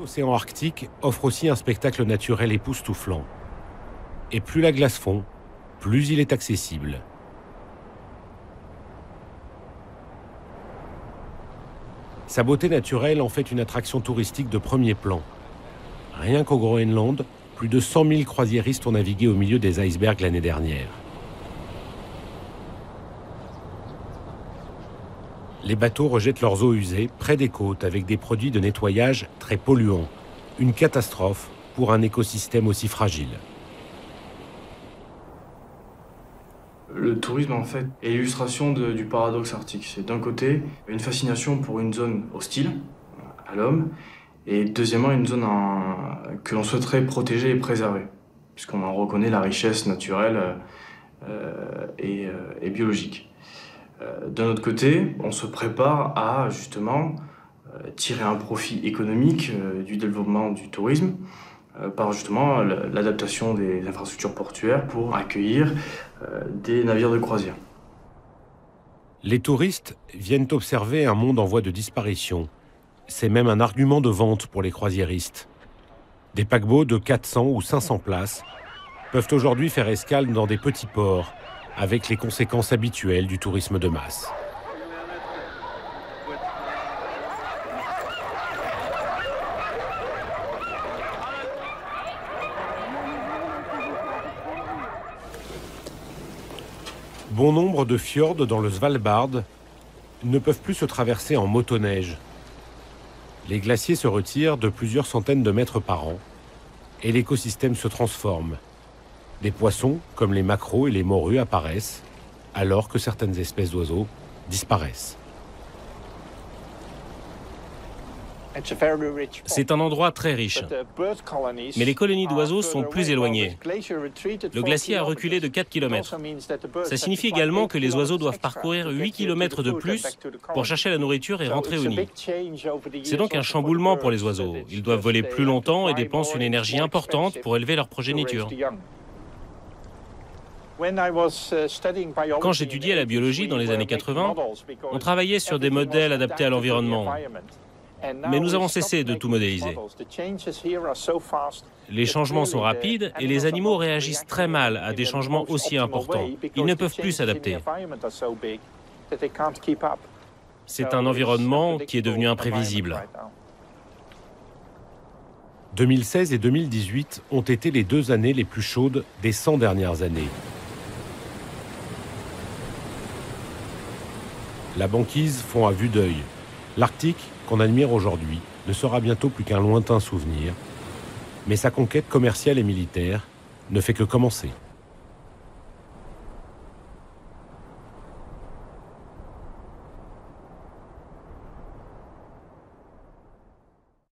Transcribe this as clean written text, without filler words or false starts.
L'océan Arctique offre aussi un spectacle naturel époustouflant. Et plus la glace fond, plus il est accessible. Sa beauté naturelle en fait une attraction touristique de premier plan. Rien qu'au Groenland, plus de 100 000 croisiéristes ont navigué au milieu des icebergs l'année dernière. Les bateaux rejettent leurs eaux usées près des côtes avec des produits de nettoyage très polluants. Une catastrophe pour un écosystème aussi fragile. Le tourisme, en fait, est l'illustration du paradoxe arctique. C'est d'un côté une fascination pour une zone hostile à l'homme, et deuxièmement une zone que l'on souhaiterait protéger et préserver, puisqu'on en reconnaît la richesse naturelle et biologique. D'un autre côté, on se prépare à justement tirer un profit économique du développement du tourisme par justement l'adaptation des infrastructures portuaires pour accueillir des navires de croisière. Les touristes viennent observer un monde en voie de disparition. C'est même un argument de vente pour les croisiéristes. Des paquebots de 400 ou 500 places peuvent aujourd'hui faire escale dans des petits ports, avec les conséquences habituelles du tourisme de masse. Bon nombre de fjords dans le Svalbard ne peuvent plus se traverser en motoneige. Les glaciers se retirent de plusieurs centaines de mètres par an et l'écosystème se transforme. Des poissons, comme les maquereaux et les morues, apparaissent, alors que certaines espèces d'oiseaux disparaissent. C'est un endroit très riche, mais les colonies d'oiseaux sont plus éloignées. Le glacier a reculé de 4 km. Ça signifie également que les oiseaux doivent parcourir 8 km de plus pour chercher la nourriture et rentrer au nid. C'est donc un chamboulement pour les oiseaux. Ils doivent voler plus longtemps et dépensent une énergie importante pour élever leur progéniture. Quand j'étudiais la biologie dans les années 80, on travaillait sur des modèles adaptés à l'environnement. Mais nous avons cessé de tout modéliser. Les changements sont rapides et les animaux réagissent très mal à des changements aussi importants. Ils ne peuvent plus s'adapter. C'est un environnement qui est devenu imprévisible. 2016 et 2018 ont été les 2 années les plus chaudes des 100 dernières années. La banquise fond à vue d'œil. L'Arctique, qu'on admire aujourd'hui, ne sera bientôt plus qu'un lointain souvenir. Mais sa conquête commerciale et militaire ne fait que commencer.